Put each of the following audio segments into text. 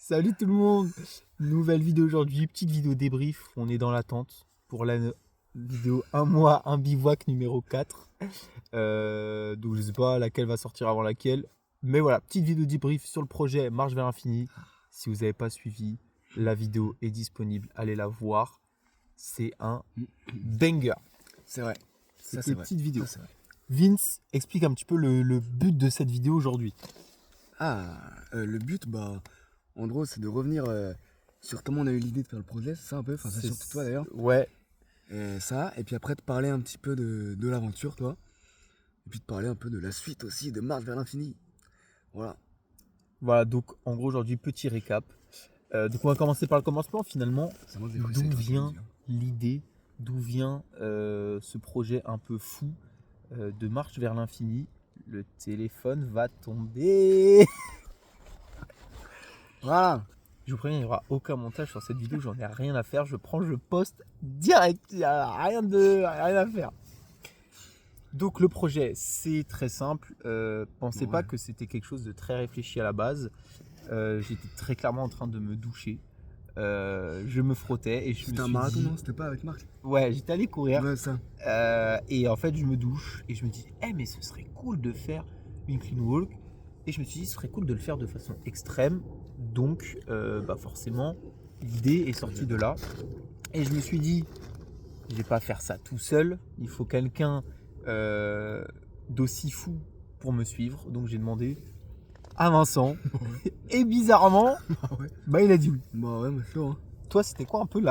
Salut tout le monde. Nouvelle vidéo aujourd'hui, petite vidéo débrief. On est dans l'attente pour la vidéo un mois, un bivouac numéro 4. Donc je sais pas laquelle va sortir avant laquelle. Mais voilà, petite vidéo débrief sur le projet Marche vers l'infini. Si vous n'avez pas suivi, la vidéo est disponible. Allez la voir. C'est un banger. C'est vrai. C'était une petite vidéo. Ça, c'est vrai. Vince, explique un petit peu le but de cette vidéo aujourd'hui. Le but, en gros, c'est de revenir sur comment on a eu l'idée de faire le projet, c'est ça un peu, enfin c'est surtout toi d'ailleurs. Ouais. Et puis après de parler un petit peu de l'aventure, toi. Et puis de parler un peu de la suite aussi, de Marche vers l'infini. Voilà. Voilà, donc en gros aujourd'hui, petit récap. Donc on va commencer par le commencement finalement. C'est moi, je l'ai D'où frustré, toi, vient je te le dis, l'idée, d'où vient ce projet un peu fou de Marche vers l'infini. Le téléphone va tomber. Voilà. Je vous préviens, il n'y aura aucun montage sur cette vidéo, j'en ai rien à faire. Je prends, je poste direct, il n'y a rien à faire. Donc le projet, c'est très simple. Pensez pas que c'était quelque chose de très réfléchi à la base. J'étais très clairement en train de me doucher. Je me frottais et je me C'était un suis marathon, dit... non? C'était pas avec Marc? Ouais, j'étais allé courir. Ouais, ça. Et en fait, je me douche et je me dis, mais ce serait cool de faire une clean walk. Et je me suis dit, ce serait cool de le faire de façon extrême. Donc, forcément, l'idée est sortie de là. Et je me suis dit, je vais pas faire ça tout seul. Il faut quelqu'un d'aussi fou pour me suivre. Donc, j'ai demandé à Vincent. Et bizarrement, il a dit oui. Bah ouais, mais chaud, hein. Toi, c'était quoi un peu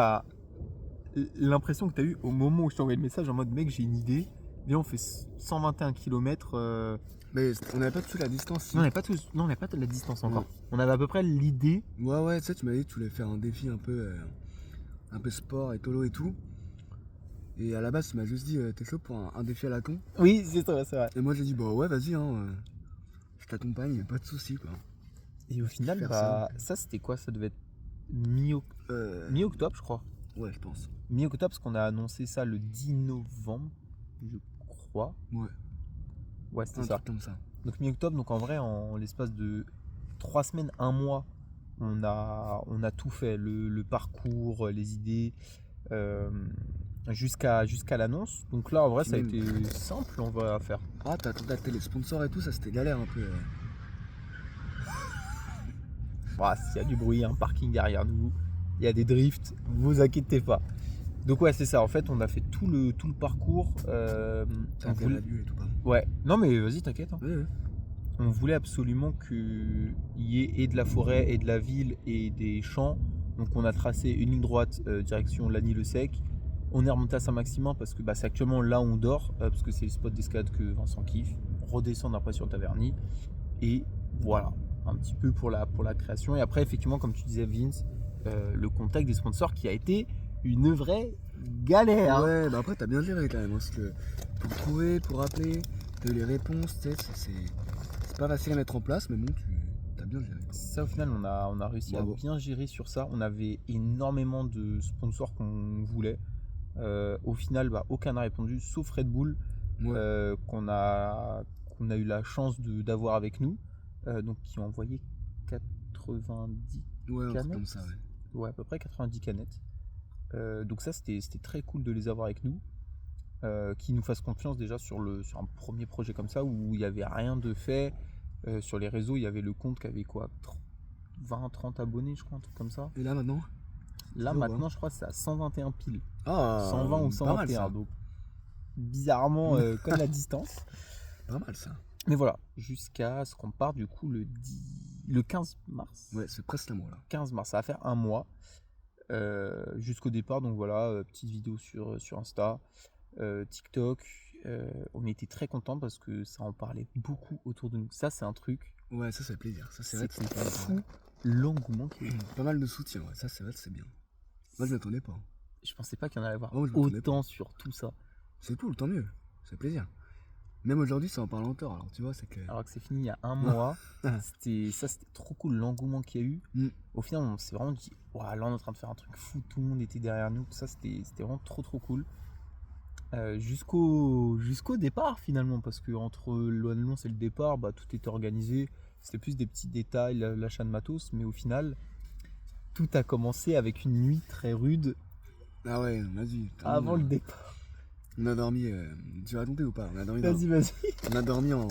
l'impression que tu as eue au moment où je t'ai envoyé le message en mode mec, j'ai une idée, viens, on fait 121 km. Mais on n'avait pas tout la distance. Si. Non, on n'avait pas la distance encore. Non. On avait à peu près l'idée. Ouais, tu sais, tu m'as dit que tu voulais faire un défi un peu sport, écolo et tout. Et à la base, tu m'as juste dit, t'es chaud pour un défi à la con? Oui, c'est vrai. Et moi, j'ai dit, bah ouais, vas-y, hein, je t'accompagne, pas de soucis, quoi. Et au final, Faire ça c'était quoi? Ça devait être mi-octobre, je crois. Ouais, je pense. Mi-octobre, parce qu'on a annoncé ça le 10 novembre, je crois. Ouais, c'était Un ça. truc comme ça. Donc mi-octobre, donc en vrai, en l'espace de 3 semaines, un mois, on a tout fait, le parcours, les idées, jusqu'à l'annonce. Donc là, en vrai, Puis ça a même- été simple, on va faire. Ah, t'as contacté les sponsors et tout, ça c'était galère un peu. S'il y a du bruit, un parking derrière nous, il y a des drifts, vous inquiétez pas. Donc ouais, c'est ça. En fait, on a fait tout le parcours. Ça a lieu et tout, pardon. Ouais. Non mais vas-y, t'inquiète. Hein. Ouais. On voulait absolument qu'il y ait et de la forêt et de la ville et des champs. Donc on a tracé une ligne droite direction Lagny-le-Sec. On est remonté à Saint-Maximin parce que c'est actuellement là où on dort, parce que c'est le spot d'escalade que Vincent kiffe. Redescendre après sur Taverny. Et voilà, un petit peu pour la création. Et après, effectivement, comme tu disais, Vince, le contact des sponsors qui a été une vraie galère. Ouais, après t'as bien géré quand même, parce que pour trouver, pour appeler, t'as eu les réponses, tu sais, c'est pas facile à mettre en place, mais bon, t'as bien géré. Ça, au final, on a réussi à bien gérer sur ça. On avait énormément de sponsors qu'on voulait. Au final, aucun n'a répondu, sauf Red Bull, qu'on a eu la chance d'avoir avec nous. Donc, qui ont envoyé 90 canettes. Comme ça, Ouais, à peu près 90 canettes. Donc ça, c'était très cool de les avoir avec nous. Qui nous fassent confiance déjà sur un premier projet comme ça, où il n'y avait rien de fait. Sur les réseaux, il y avait le compte qui avait quoi, 20-30 abonnés, je crois, un truc comme ça. Et là maintenant? Maintenant, je crois que c'est à 121 piles. Ah, 120 ou 121, donc bizarrement comme la distance. Pas mal ça. Mais voilà, jusqu'à ce qu'on parte du coup le 15 mars. Ouais, c'est presque un mois là. 15 mars, ça va faire un mois jusqu'au départ. Donc voilà, petite vidéo sur Insta, TikTok. On était très contents parce que ça en parlait beaucoup autour de nous. Ça, c'est un truc. Ouais, ça fait plaisir. Ça, c'est vrai que c'est fou l'engouement qu'il y a eu. Pas mal de soutien, ouais. Ça, c'est vrai que c'est bien. Moi, je m'attendais pas. Je pensais pas qu'il y en allait avoir autant pas. Sur tout ça. C'est cool, tant mieux. C'est plaisir. Même aujourd'hui, ça en parle encore. Alors, tu vois, c'est que. Alors que c'est fini il y a un mois. C'était trop cool l'engouement qu'il y a eu. Au final, on s'est vraiment dit, là, on est en train de faire un truc fou. Tout le monde était derrière nous. Tout ça, c'était vraiment trop cool. Jusqu'au départ finalement, parce que entre l'annonce et le départ, tout était organisé. C'était plus des petits détails, l'achat de matos, mais au final, tout a commencé avec une nuit très rude Ah ouais, vas-y. avant le départ. On a dormi. Tu vas raconter ou pas? On a dormi, Vas-y. on a dormi en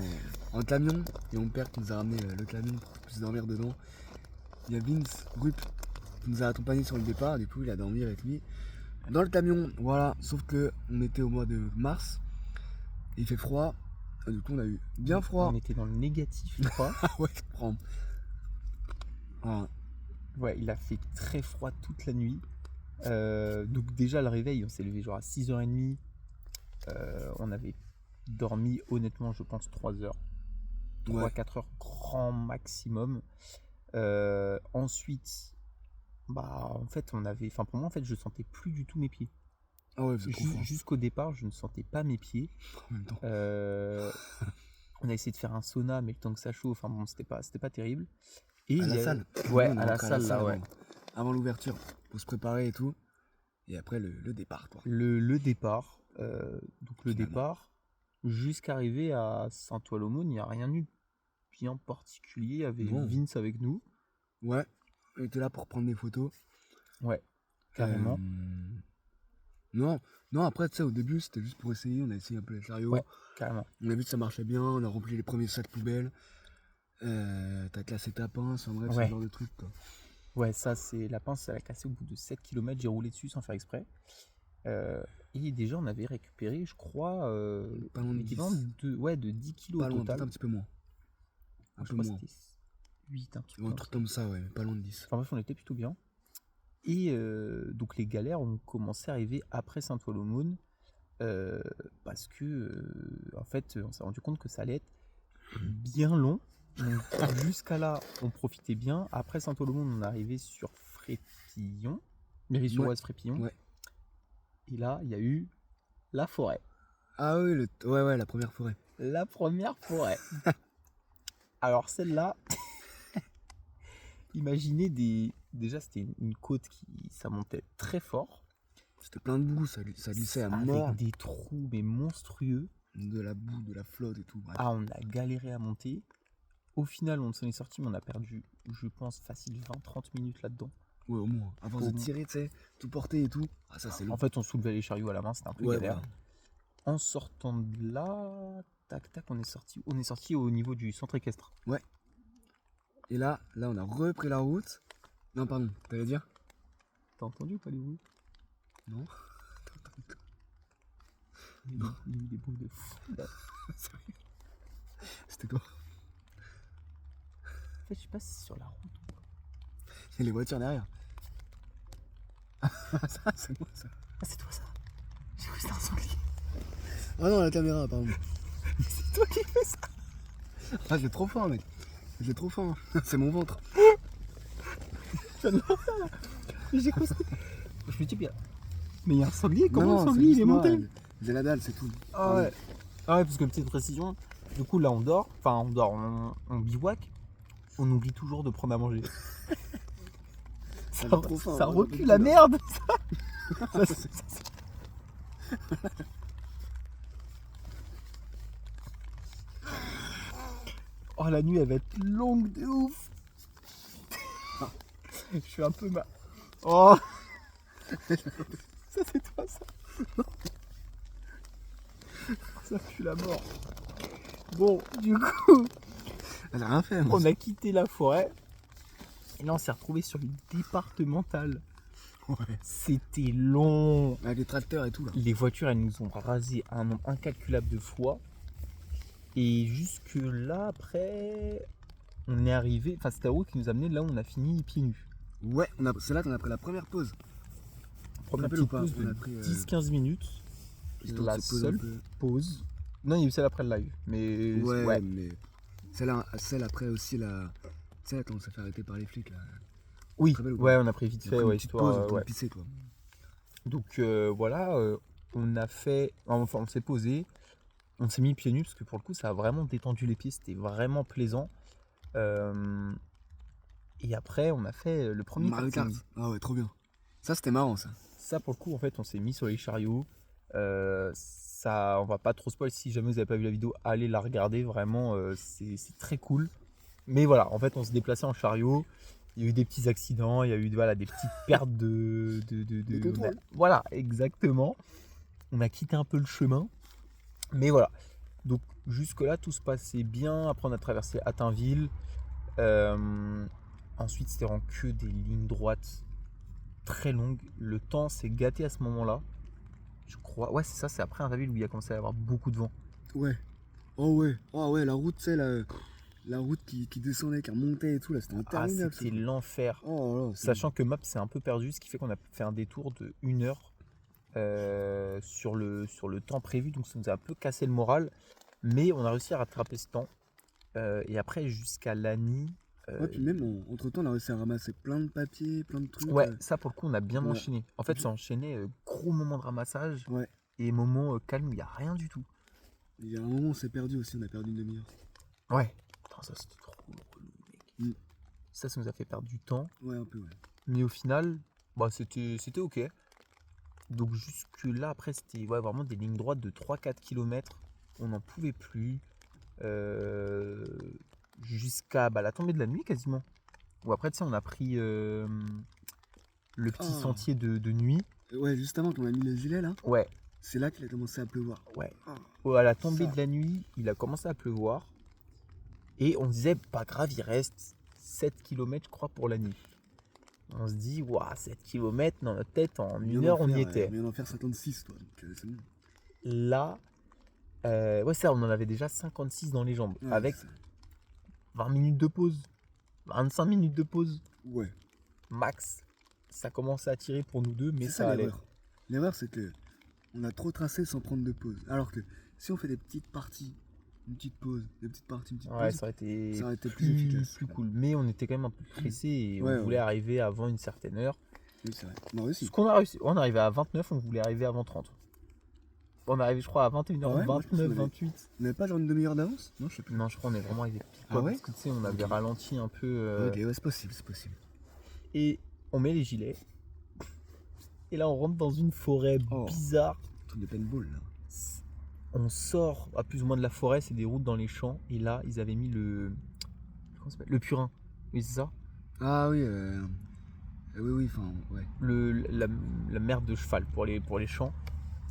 camion. Et mon père qui nous a ramené le camion pour qu'on puisse dormir dedans. Il y a Vince Rupp qui nous a accompagnés sur le départ. Du coup, il a dormi avec lui dans le camion. Voilà, sauf que on était au mois de mars. Il fait froid. Et du coup, on a eu bien froid. On était dans le négatif, je crois. Ah ouais, je prends. Voilà. Ouais, il a fait très froid toute la nuit. Donc déjà le réveil, on s'est levé genre à 6h30. On avait dormi honnêtement je pense 3 heures. 3-4 heures grand maximum. Ensuite, bah en fait on avait. Enfin pour moi en fait je sentais plus du tout mes pieds. Ah ouais, c'est trop froid. Jusqu'au départ je ne sentais pas mes pieds. En même temps. On a essayé de faire un sauna mais le temps que ça chauffe, enfin bon c'était pas terrible. Et À la salle. Ouais, On est à la rentré salle là, ouais. Avant l'ouverture, pour se préparer et tout. Et après le départ, quoi. Le départ, donc le Finalement. départ, jusqu'à arriver à Saint-Ouen-l'Aumône, il n'y a rien eu de bien particulier. Il y avait Non. Vince avec nous. Ouais, on était là pour prendre des photos. Ouais, carrément. Non, après, tu sais, au début, c'était juste pour essayer. On a essayé un peu les chariots. Ouais, carrément. On a vu que ça marchait bien. On a rempli les premiers sacs poubelles. T'as classé ta pince. En bref, Ouais. ce genre de truc, quoi. Ouais, ça, c'est la pince, elle a cassé au bout de 7 km. J'ai roulé dessus sans faire exprès. Et déjà, on avait récupéré, je crois, Pas loin de 10. l'équivalent de 10 kilos Pas au loin, total. peut-être un petit peu moins. Un Je peu crois moins. que c'était 8, un truc Ou un comme truc ça. comme ça, ouais. Mais pas loin de 10. Enfin bref, on était plutôt bien. Et donc les galères ont commencé à arriver après Saint-Ouen-l'Aumône parce que en fait on s'est rendu compte que ça allait être bien long. Donc jusqu'à là on profitait bien. Après Saint-Ouen-l'Aumône on est arrivé sur Frépillon, Méry-sur-Oise, Frépillon. Ouais. Et là il y a eu la forêt. Ah oui, ouais, la première forêt. La première forêt. Alors celle-là, imaginez déjà c'était une côte ça montait très fort. C'était plein de boue, ça glissait à mort. Avec des trous mais monstrueux. De la boue, de la flotte et tout. Bref. Ah, on a galéré à monter. Au final, on s'en est sorti, mais on a perdu, je pense, facile 20-30 minutes là-dedans. Ouais, au moins. À force de tirer, tu sais, tout porter et tout. Ah, ça, c'est long. En fait, on soulevait les chariots à la main, c'était un peu Ouais, galère. voilà. En sortant de là, tac, on est sorti au niveau du centre équestre. Ouais. Et là, on a repris la route. Non, pardon, t'allais dire? T'as entendu ou pas les bruits? Non. Il y a eu des bruits de fou là. Sérieux? C'était quoi? En fait, je sais pas si c'est sur la route ou pas. Il y a les voitures derrière. Ça, c'est moi, ça. Ah, c'est toi ça? J'ai cru que c'était un sanglier. Ah non, la caméra, pardon. C'est toi qui fais ça? Ah, j'ai trop faim, mec. J'ai trop faim. C'est mon ventre. Je viens de le faire là. Mais j'ai cru que c'était. Je me dis, mais il y a un sanglier, comment Non, le sanglier il est monté? J'ai la dalle, c'est tout. Ah ouais. Ah ouais, parce que petite précision, du coup là on dort, on bivouac, on oublie toujours de prendre à manger. ça trop faim, ça hein, recule la merde. Oh la nuit elle va être longue de ouf. Je suis un peu mal. Oh. Ça c'est toi ça. Ça pue la mort. Bon, du coup, Elle a rien fait, moi. on a quitté la forêt. Et là, on s'est retrouvé sur une départementale. Ouais. C'était long. Avec les tracteurs et tout, là. Les voitures, elles nous ont rasé un nombre incalculable de fois. Et jusque là, après, on est arrivé. Enfin, c'était la route qui nous a amené là où on a fini pieds nus. Ouais, c'est là qu'on a pris la première pause. Première rappelles ou petite pas, pause on de a pris, 10-15 minutes. Histoire La de se poser un seule peu. pause. Non, il y a eu celle après le live. Mais Ouais, mais celle après aussi, la. Tu sais, quand on s'est fait arrêter par les flics, là. Oui, Très belle ou pas? ouais, on a pris vite On a fait, pris une ouais, petite histoire. pause, on Ouais. pisser, quoi. Donc voilà, on a fait. Enfin, on s'est posé. On s'est mis pieds nus parce que pour le coup, ça a vraiment détendu les pieds. C'était vraiment plaisant. Et après, on a fait le premier Mario Kart. karting. Ah ouais, trop bien. Ça, c'était marrant, ça. Ça, pour le coup, en fait, on s'est mis sur les chariots. Ça, on va pas trop spoil. Si jamais vous n'avez pas vu la vidéo, allez la regarder. Vraiment, c'est très cool. Mais voilà, en fait, on se déplaçait en chariot. Il y a eu des petits accidents, il y a eu voilà, des petites pertes De contrôle. Voilà, exactement. On a quitté un peu le chemin. Mais voilà. Donc jusque-là, tout se passait bien. Après, on a traversé Atteindville. Ensuite, c'était vraiment que des lignes droites très longues. Le temps s'est gâté à ce moment-là. Je crois. Ouais, c'est ça, c'est après Atteindville où il y a commencé à y avoir beaucoup de vent. Ouais. Oh ouais, la route, c'est la route qui descendait, qui remontait et tout, là, c'était Ah, interminable. c'était ce truc. l'enfer. Oh là, Sachant que Maps s'est un peu perdu, ce qui fait qu'on a fait un détour de 1 heure sur le temps prévu. Donc ça nous a un peu cassé le moral. Mais on a réussi à rattraper ce temps. Et après, jusqu'à Lagny. Ouais, puis même, entre temps, on a réussi à ramasser plein de papiers, plein de trucs. Ouais, ça pour le coup, on a bien on a- enchaîné. En fait, ça enchaînait gros moment de ramassage Ouais. et moment calme où il n'y a rien du tout. Il y a un moment, on s'est perdu aussi, on a perdu une demi-heure. Ouais. Putain, ça c'était trop relou, mec. Mm. Ça nous a fait perdre du temps. Ouais, un peu, ouais. Mais au final, bah, c'était ok. Donc jusque là, après, c'était vraiment des lignes droites de 3-4 km. On n'en pouvait plus. Jusqu'à la tombée de la nuit quasiment. Ou après, tu sais, on a pris le petit Ah. sentier de nuit. Ouais, juste avant qu'on a mis le gilet, là, Ouais, c'est là qu'il a commencé à pleuvoir. ouais. Ah. À la tombée Ça. de la nuit, il a commencé à pleuvoir. Et on disait, pas grave, il reste 7 km, je crois, pour la nuit. On se dit, waouh, 7 km dans notre tête, en une heure, on y était. On vient d'en faire 56, toi, donc c'est bon. Là, ouais, ça, on en avait déjà 56 dans les jambes. Ouais, avec 20 minutes de pause, 25 minutes de pause, Ouais. max. Ça commençait à tirer pour nous deux, mais C'est ça ça allait. l'erreur. L'erreur, c'est que on a trop tracé sans prendre de pause. Alors que si on fait des petites parties, une petite pause, des petites parties, une petite Ouais, pause, ça aurait été plus efficace. plus cool. Mais on était quand même un peu pressé et Ouais, on voulait arriver avant une certaine heure. Oui, c'est vrai. On a réussi. Ce qu'on a réussi, on est arrivé à 29, on voulait arriver avant 30. On est arrivé, je crois, à 21h29, Ah ouais, moi, je pense qu'on avait- 28. On n'avait pas genre une demi-heure d'avance? Non, je sais plus. Non, je crois qu'on est vraiment arrivé pile Ah poil, ouais parce que tu sais, on avait Ok. ralenti un peu. Ok, ouais, c'est possible, c'est possible. Et on met les gilets. Et là, on rentre dans une forêt Oh. bizarre. Truc de paintball, là. On sort à plus ou moins de la forêt, c'est des routes dans les champs. Et là, ils avaient mis comment ça s'appelle, le purin. Oui, c'est ça. Ah oui, oui, enfin, ouais. La merde de cheval pour les champs.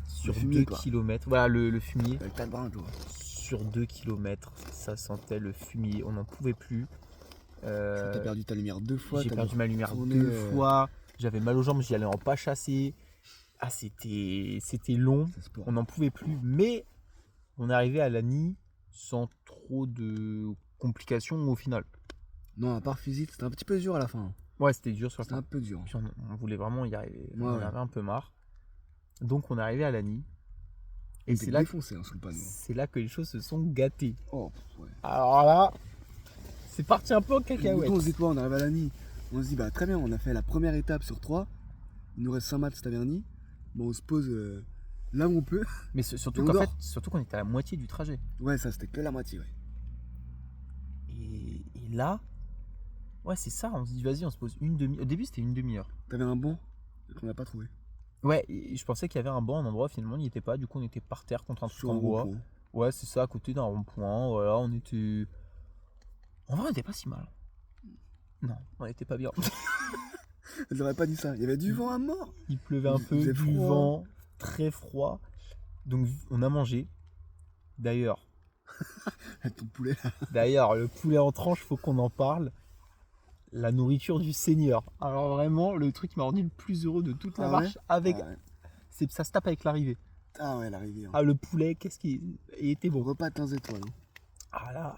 Sur fumier, 2 quoi. km. Voilà, le fumier. Avec pas de brin, toi. Sur 2 km, ça sentait le fumier. On n'en pouvait plus. T'as perdu ta lumière 2 fois. J'ai t'as perdu dû ma lumière retourner, 2 fois. J'avais mal aux jambes, j'y allais en pas chasser. Ah, c'était long. C'est sport. On n'en pouvait plus. Mais on est arrivé à Lagny sans trop de complications au final. Non, à part physique, c'était un petit peu dur à la fin. Ouais, c'était dur sur la C'était fin. un peu dur. Puis on voulait vraiment y arriver. Ouais, On ouais. avait un peu marre. Donc on est arrivé à Lagny. Et Et c'est c'est là, défoncé hein, sous le panneau. c'est là que les choses se sont gâtées. Oh, ouais. Alors là, c'est parti un peu en Du cacahuète. coup, on se dit quoi? On arrive à Lagny. On se dit, bah très bien, on a fait la première étape sur 3. Il nous reste 5 matchs Taverny. Bon, on se pose là où on peut. Mais surtout Et on qu'en dort. fait, surtout qu'on était à la moitié du trajet. Ouais, ça c'était que la moitié, ouais. Et là, ouais, c'est ça. On se dit, vas-y, on se pose une demi. Au début, c'était une demi-heure. T'avais un banc qu'on n'a pas trouvé. Ouais, et je pensais qu'il y avait un banc, un endroit, finalement, il n'y était pas. Du coup, on était par terre contre un truc Sur en un bois. rond-point. Ouais, c'est ça, à côté d'un rond-point. Voilà, on était. En vrai, on était pas si mal. Non, on était pas bien. Elle aurait pas dit ça. Il y avait du vent à mort. Il pleuvait un Il peu, faisait du froid. vent, très froid. Donc, on a mangé. D'ailleurs, Avec ton poulet là. le poulet en tranche, faut qu'on en parle. La nourriture du Seigneur. Alors vraiment, le truc qui m'a rendu le plus heureux de toute la Ah marche, avec, Ah ouais. ça se tape avec l'arrivée. Ah ouais, l'arrivée. Hein. Ah, le poulet, qu'est-ce qu'il il était bon. Repas de 15 étoiles. Hein. Ah là,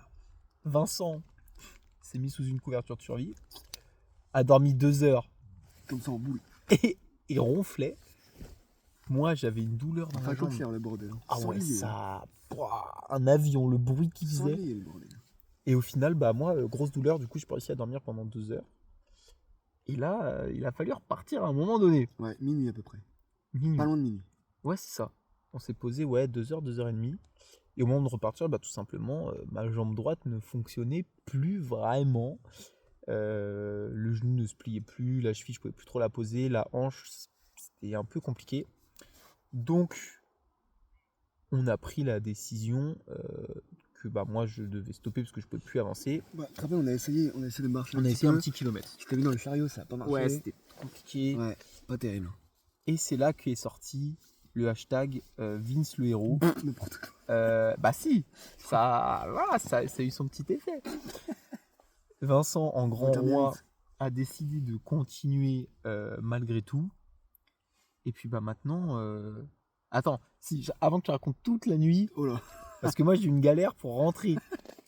Vincent s'est mis sous une couverture de survie, a dormi 2 heures Comme ça en boule. et ronflait. Moi, j'avais une douleur dans Enfin, la jambe. coquillère le bordel. Hein. Ah ouais, Sanglier, hein. ça... Pouah, un avion, le bruit qu'il faisait. Sanglier le bordel. Et au final, bah moi, grosse douleur, du coup, j'ai pas réussi à dormir pendant 2 heures. Et là, il a fallu repartir à un moment donné. Ouais, minuit à peu près. Minuit. Pas loin de minuit. Ouais, c'est ça. On s'est posé, ouais, 2 heures, 2 heures et demie. Et au moment de repartir, bah tout simplement, ma jambe droite ne fonctionnait plus vraiment. Le genou ne se pliait plus, la cheville, je pouvais plus trop la poser, la hanche, c'était un peu compliqué. Donc, on a pris la décision que bah, moi je devais stopper parce que je pouvais plus avancer. Bah, tu te rappelles, on a essayé de marcher On a essayé un petit kilomètre. Je t'ai mis dans le chariot, ça a pas marché. Ouais, c'était compliqué. Ouais, pas terrible. Et c'est là qu'est sorti le hashtag Vince le héros. N'importe quoi. Bah si, voilà, ça a eu son petit effet. Vincent, en grand Aucun roi, mérite. a décidé de continuer malgré tout. Et puis bah maintenant... Attends, avant que tu racontes toute la nuit, Oh là. parce que moi j'ai eu une galère pour rentrer.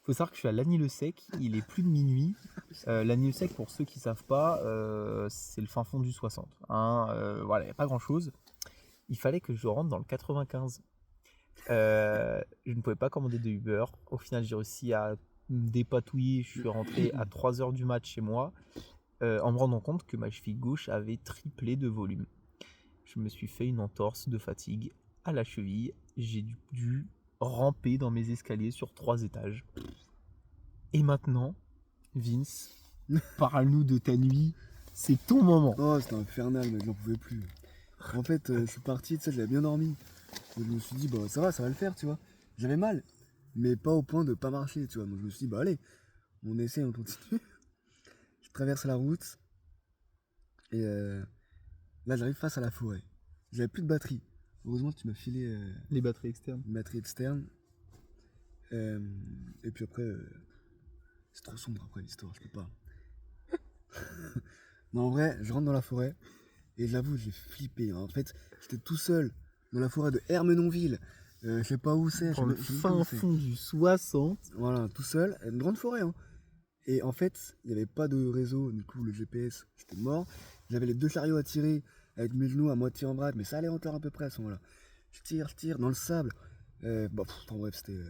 Faut savoir que je suis à Lagny-le-Sec, il est plus de minuit. Lagny-le-Sec, pour ceux qui savent pas, c'est le fin fond du 60. Hein, voilà, il n'y a pas grand chose. Il fallait que je rentre dans le 95. Je ne pouvais pas commander de Uber. Au final, j'ai réussi à me dépatouiller. Je suis rentré à 3h du mat chez moi en me rendant compte que ma cheville gauche avait triplé de volume. Je me suis fait une entorse de fatigue à la cheville. J'ai dû ramper dans mes escaliers sur 3 étages. Et maintenant, Vince, parle-nous de ta nuit. C'est ton moment. Oh, c'était infernal, mais j'en pouvais plus. En fait, je suis parti, tu sais, j'avais bien dormi. Donc, je me suis dit, bah ça va le faire, tu vois. J'avais mal, mais pas au point de pas marcher, tu vois. Donc je me suis dit, bah allez, on essaie, on continue. Je traverse la route, et là j'arrive face à la forêt. J'avais plus de batterie. Heureusement, tu m'as filé Les batteries externes. une batterie externe. Et puis après, c'est trop sombre après l'histoire, je peux pas. Non, en vrai, je rentre dans la forêt, et j'avoue, j'ai flippé. En fait, j'étais tout seul dans la forêt de Hermenonville. Je sais pas où c'est. Dans le fin fond du 60. Voilà, tout seul. Une grande forêt, hein. Et en fait, il n'y avait pas de réseau. Du coup, le GPS, j'étais mort. J'avais les 2 chariots à tirer avec mes genoux à moitié en vrac, mais ça allait encore à peu près à ce moment-là. Je tire dans le sable. En bref, c'était.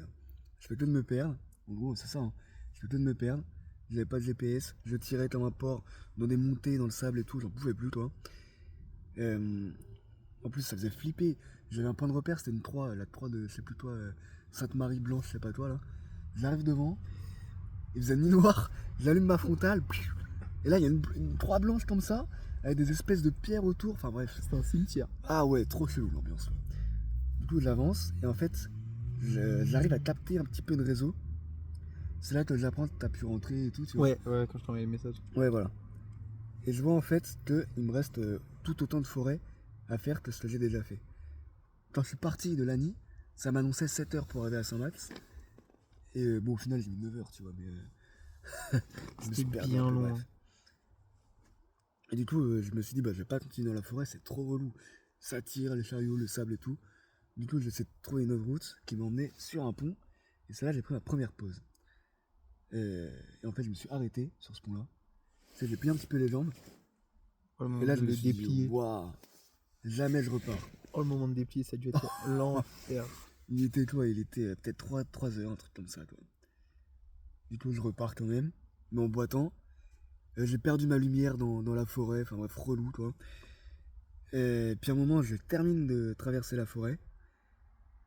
Je fais que de me perdre. En gros, c'est ça, hein. Je fais que de me perdre. J'avais pas de GPS. Je tirais comme un porc dans des montées dans le sable et tout. J'en pouvais plus, toi. En plus, ça faisait flipper. J'avais un point de repère, c'était une 3, la 3 de, je sais plus toi, Sainte-Marie-Blanche, je sais pas toi là. J'arrive devant, il faisait nuit noire, j'allume ma frontale, et là il y a une 3 blanche comme ça, avec des espèces de pierres autour, enfin bref. C'est un cimetière. Ah ouais, trop chelou l'ambiance. Du coup, j'avance, et en fait, j'arrive à capter un petit peu de réseau. C'est là que j'apprends que t'as pu rentrer et tout, tu vois. Ouais, quand je t'envoie les messages. Ouais, voilà. Et je vois en fait qu'il me reste tout autant de forêt à faire que ce que j'ai déjà fait. Quand je suis parti de Lagny, ça m'annonçait 7 heures pour arriver à Saint-Max. Et bon, au final, j'ai mis 9 heures, tu vois, mais je me suis perdu bien un peu, loin. bref. Et du coup, je me suis dit, bah, je vais pas continuer dans la forêt, c'est trop relou. Ça tire, les chariots, le sable et tout. Du coup, j'essaie de trouver une autre route qui m'emmenait sur un pont. Et c'est là que j'ai pris ma première pause. Et en fait, je me suis arrêté sur ce pont-là. Tu sais, j'ai plié un petit peu les jambes. Oh, le moment Et là, je de me le suis déplier. dit, waouh, jamais je repars. Oh, le moment de déplier, ça a dû être l'enfer. Il était peut-être 3 heures, un truc comme ça, quoi. Du coup, je repars quand même, mais en boitant. J'ai perdu ma lumière dans la forêt, enfin bref, relou, quoi. Et puis à un moment, je termine de traverser la forêt,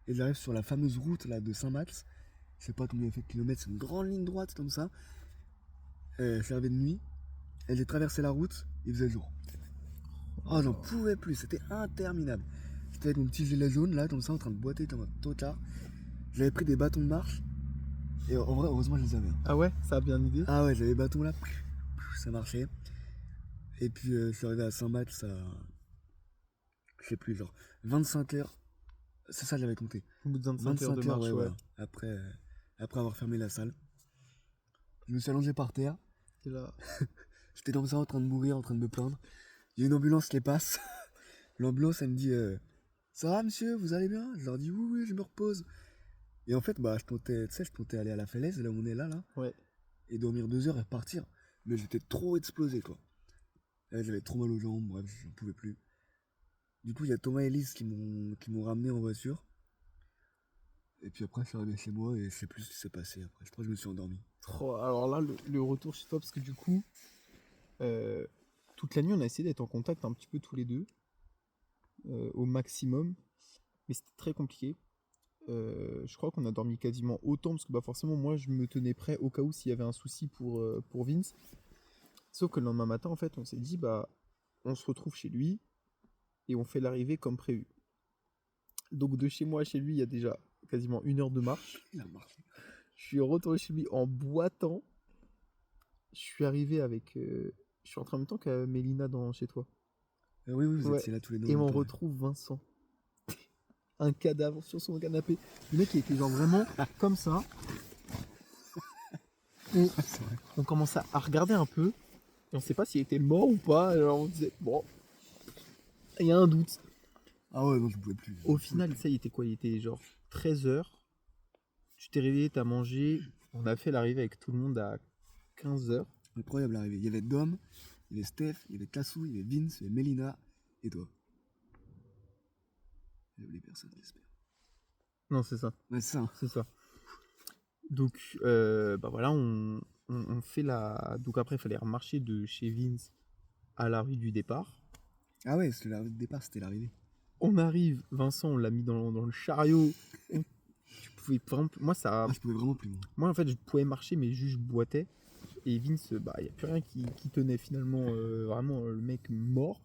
et j'arrive sur la fameuse route là de Saint-Max. Je sais pas combien il fait de kilomètres, c'est une grande ligne droite comme ça. Je suis arrivé de nuit, et j'ai traversé la route, il faisait jour. Oh, j'en pouvais plus, c'était interminable. J'étais avec mon petit gilet jaune là, comme ça, en train de boiter comme un totard. J'avais pris des bâtons de marche, et en vrai, heureusement, je les avais, hein. Ah ouais, ça a bien idée. Ah ouais, j'avais les bâtons là, ça marchait. Et puis je suis arrivé à Saint-Max à, je sais plus, genre 25 heures. C'est ça, j'avais compté. Au bout de 25 heures de marche, ouais. voilà. Après avoir fermé la salle. Je me suis allongé par terre. Et là, J'étais comme ça en train de mourir, en train de me plaindre. Il y a une ambulance qui passe. L'ambulance, elle me dit ça va monsieur, vous allez bien? Je leur dis oui, je me repose. Et en fait, bah, je comptais aller à la falaise, là où on est là. ouais. Et dormir 2 heures et repartir. Mais j'étais trop explosé, quoi. Et j'avais trop mal aux jambes, bref, j'en pouvais plus. Du coup, il y a Thomas et Lise qui m'ont ramené en voiture. Et puis après, je suis arrivé chez moi et je sais plus ce qui s'est passé après. Je crois que je me suis endormi. Alors là, le retour chez toi, parce que du coup, toute la nuit, on a essayé d'être en contact un petit peu tous les deux, au maximum, mais c'était très compliqué. Je crois qu'on a dormi quasiment autant, parce que bah, forcément, moi, je me tenais prêt au cas où s'il y avait un souci pour Vince. Sauf que le lendemain matin, en fait, on s'est dit, bah, on se retrouve chez lui et on fait l'arrivée comme prévu. Donc de chez moi à chez lui, il y a déjà quasiment 1 heure de marche. Il a marché. Je suis retourné chez lui en boitant. Je suis arrivé avec. Je suis rentré en même temps que Mélina chez toi. Oui, oui, vous Ouais. étiez là tous les deux. Et en on même temps, ouais. retrouve Vincent. Un cadavre sur son canapé. Le mec, il était genre vraiment comme ça. Et C'est vrai. on commence à regarder un peu. Et on sait pas s'il était mort ou pas. Alors on disait, bon, il y a un doute. Ah ouais, non, je pouvais plus. Au final, ça, il était quoi? Il était genre 13h. Tu t'es réveillé, t'as mangé. On a fait l'arrivée avec tout le monde à 15h. Incroyable l'arrivée. Il y avait Dom, il y avait Steph, il y avait Tassou, il y avait Vince, il y avait Mélina et toi. Il y avait les personnes, j'espère. Non, c'est ça. Ouais, c'est ça. Hein. C'est ça. Donc, bah voilà, on fait la. Donc après, il fallait remarcher de chez Vince à la rue du départ. Ah ouais, parce que l'arrivée de départ, c'était l'arrivée. On arrive, Vincent, on l'a mis dans le chariot. Tu pouvais vraiment. Moi, ça. Ah, je pouvais vraiment plus. Moi. Moi, en fait, je pouvais marcher, mais juste je boitais. Et Vince, bah, il n'y a plus rien qui tenait finalement. Vraiment, le mec mort.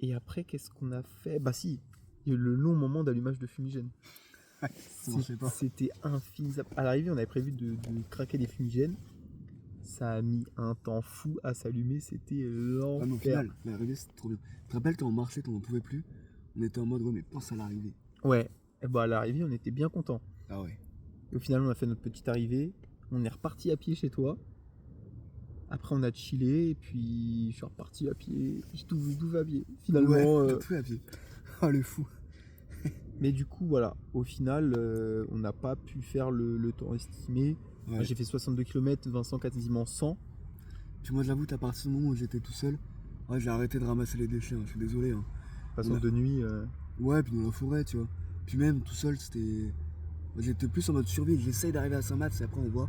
Et après, qu'est-ce qu'on a fait? Bah, si, il y a eu le long moment d'allumage de fumigène. Ça marchait pas. C'était infinissable. À l'arrivée, on avait prévu de craquer des fumigènes. Ça a mis un temps fou à s'allumer. C'était Ah, mais au l'enfer. final, l'arrivée, c'était trop bien. Tu te rappelles, quand on marchait, quand on n'en pouvait plus, on était en mode, ouais, mais pense à l'arrivée. Ouais. Et bah, à l'arrivée, on était bien contents. Ah ouais. Et au final, on a fait notre petite arrivée. On est reparti à pied chez toi. Après, on a chillé. Et puis, je suis reparti à pied. Puis tout va bien. Finalement. Ouais, tout à pied. Ah, le fou. Mais du coup, voilà. Au final, on n'a pas pu faire le temps estimé. Ouais. Moi, j'ai fait 62 km, Vincent quasiment 100. Puis moi, j'avoue, à partir du moment où j'étais tout seul, ouais, j'ai arrêté de ramasser les déchets. Hein. Je suis désolé. Hein. De toute façon, Ouais. de nuit. Ouais, puis dans la forêt, tu vois. Puis même tout seul, c'était. Moi, j'étais plus en mode survie. J'essaye d'arriver à Saint-Math et après on voit.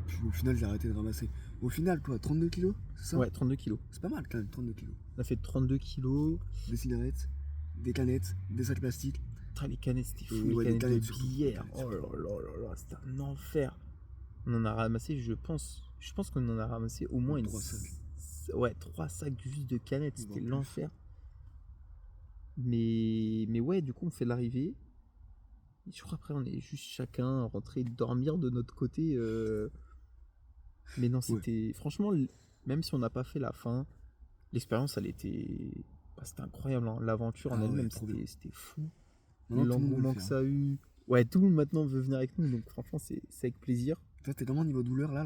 Puis au final, j'ai arrêté de ramasser. Au final, quoi, 32 kilos, c'est ça? Ouais, 32 kilos. C'est pas mal quand même, 32 kilos. On a fait 32 kilos. Des cigarettes, des canettes, des sacs plastiques. Putain, les canettes, c'était fou. Et Les ouais, les canettes canettes de surtout. bière. Les Oh canettes là là là là, c'était un enfer. On en a ramassé, je pense. Je pense qu'on en a ramassé au moins 3 sacs. Ouais, 3 sacs juste de canettes. Voire C'était plus. l'enfer. Mais ouais, du coup, on fait l'arrivée. Et je crois après, on est juste chacun rentré dormir de notre côté. Mais non, c'était. Franchement, même si on n'a pas fait la fin, l'expérience, elle était. Bah, c'était incroyable. Hein. L'aventure en Ah ouais, elle-même, trop bien. c'était fou. Maintenant, tout le monde veut L'engouement le que faire. ça a eu. Ouais, tout le monde maintenant veut venir avec nous. Donc, franchement, c'est avec plaisir. Toi, t'es comment niveau douleur là?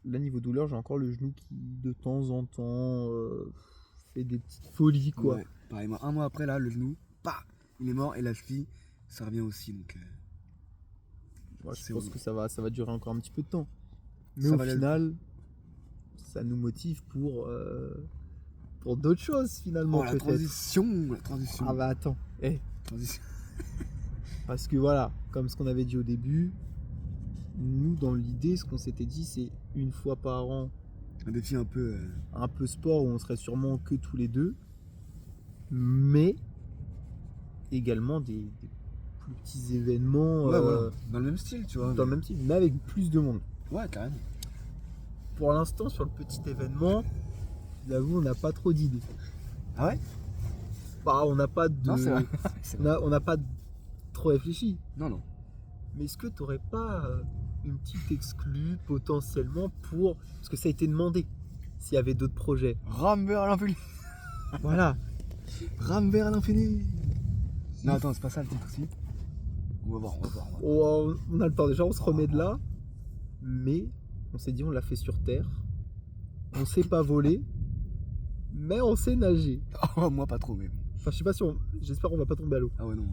Là, niveau douleur, j'ai encore le genou qui, de temps en temps, fait des petites folies, quoi. Ouais, pareil, moi, un mois après, là, le genou, il est mort et la cheville, ça revient aussi. Donc, Ouais, je c'est pense horrible. que ça va durer encore un petit peu de temps. Mais Ça au valait le final, ça nous motive pour d'autres choses, finalement, Oh, la peut-être. transition, la transition. Ah bah attends, Transition. parce que voilà, comme ce qu'on avait dit au début, nous, dans l'idée, ce qu'on s'était dit, c'est une fois par an, Un défi un peu. un peu sport où on serait sûrement que tous les deux, mais également des plus petits événements Ouais, voilà. Dans le même style, tu vois. dans le mais- même type, mais avec plus de monde. Ouais, carrément. Pour l'instant, sur le petit événement, j'avoue, on n'a pas trop d'idées. Ah ouais? Bah, on n'a pas de. Non, c'est vrai. C'est vrai. On n'a pas trop réfléchi. Non, non. Mais est-ce que tu n'aurais pas une petite exclue potentiellement pour. Parce que ça a été demandé s'il y avait d'autres projets. Rambert à l'infini. Voilà. Rambert à l'infini. Non, attends, c'est pas ça le titre aussi. On va voir, on va voir. On a le temps déjà, on se remet de là. Mais on s'est dit, on l'a fait sur Terre. On sait pas voler. Mais on sait nager. Oh, moi, pas trop, mais bon. Enfin, je sais pas si on. J'espère qu'on va pas tomber à l'eau. Ah ouais, non.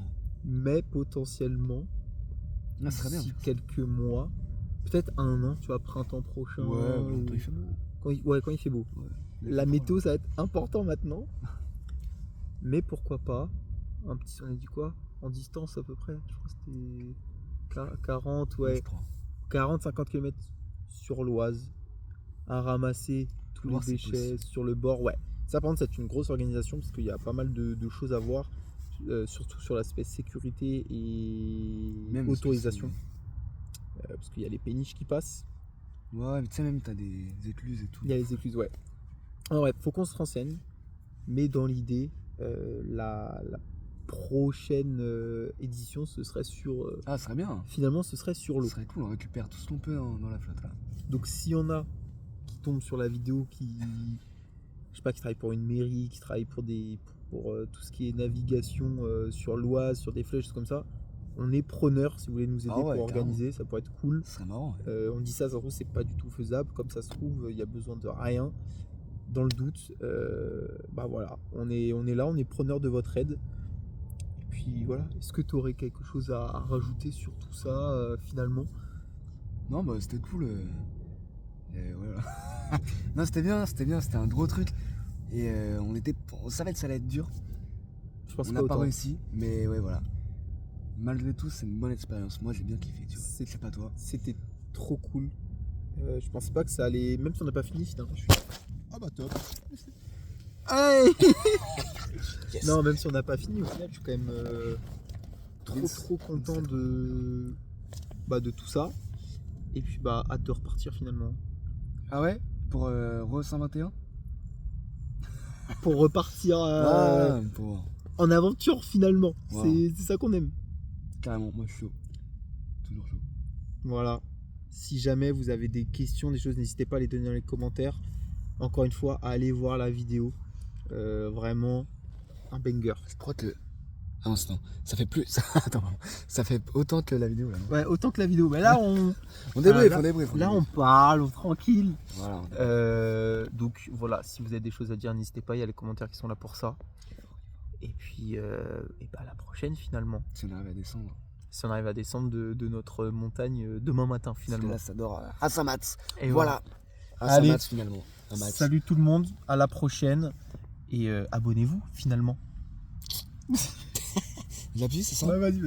Mais potentiellement, Ah, ce serait bien. d'ici quelques mois, peut-être un an, tu vois, printemps prochain. Ouais, ou- il fait beau. quand il fait beau. Ouais. La météo, ça va être important maintenant. Mais pourquoi pas un petit, on a dit quoi? En distance à peu près, je crois que c'était 40, ouais, Je crois. 40-50 km sur l'Oise, à ramasser tous les Voir, c'est déchets possible. sur le bord. Ouais, ça par contre, c'est une grosse organisation parce qu'il y a pas mal de choses à voir, surtout sur l'aspect sécurité et Même parce que autorisation. Parce qu'il y a les péniches qui passent, Ouais, mais tu sais, même, t'as des écluses et tout. il y a les écluses, ouais. Alors, ouais, faut qu'on se renseigne, mais dans l'idée, la prochaine édition, ce serait sur. Ah, ce serait bien. Finalement, ce serait sur Ce l'eau. serait cool, on récupère tout ce qu'on peut dans la flotte là. Donc, s'il y en a qui tombent sur la vidéo, je sais pas, qui travaillent pour une mairie, qui travaillent pour tout ce qui est navigation sur l'Oise, sur des flèches, comme ça, on est preneur si vous voulez nous aider Ah ouais, pour carrément. organiser, ça pourrait être cool. Ce serait marrant. Ouais. On dit ça se trouve c'est pas du tout faisable, comme ça se trouve il y a besoin de rien. Dans le doute, bah voilà, on est là, on est preneur de votre aide. Et puis voilà, est-ce que tu aurais quelque chose à rajouter sur tout ça finalement? Non, bah c'était cool. Voilà. Non, c'était bien, c'était un gros truc. Et on savait que ça allait être dur. Je pense On pas n'a pas autant. réussi, mais ouais, voilà. Malgré tout, c'est une bonne expérience. Moi, j'ai bien kiffé, tu vois. C'est pas toi. C'était trop cool. Je pensais pas que ça allait, même si on n'a pas fini finalement. Ah bah top. Hey Yes. Non, même si on n'a pas fini, au final, je suis quand même Yes. trop content de tout ça. Et puis bah hâte de repartir finalement. Ah ouais. Pour Re 121. Pour repartir Pour... en aventure finalement. Wow. C'est ça qu'on aime. Carrément, moi je suis chaud. Toujours chaud. Voilà. Si jamais vous avez des questions, des choses, n'hésitez pas à les donner dans les commentaires. Encore une fois, allez voir la vidéo. Vraiment un banger. Je crois que. Un instant. Ça fait plus. Attends, ça fait autant que la vidéo là. Non Ouais, autant que la vidéo. Mais là, on débriefe, là- on débriefe. là, on parle, on est tranquille. Voilà, on débriefe. Donc voilà, si vous avez des choses à dire, n'hésitez pas. Il y a les commentaires qui sont là pour ça. Et puis, et bah, à la prochaine finalement. Si on arrive à descendre. Si on arrive à descendre de notre montagne demain matin Parce que finalement. là, ça dort à Saint-Mats. Et Voilà. À Allez. Saint-Mats finalement. Un match. Salut tout le monde, à la prochaine. Et abonnez-vous finalement. J'appuie, c'est ça? vas-y.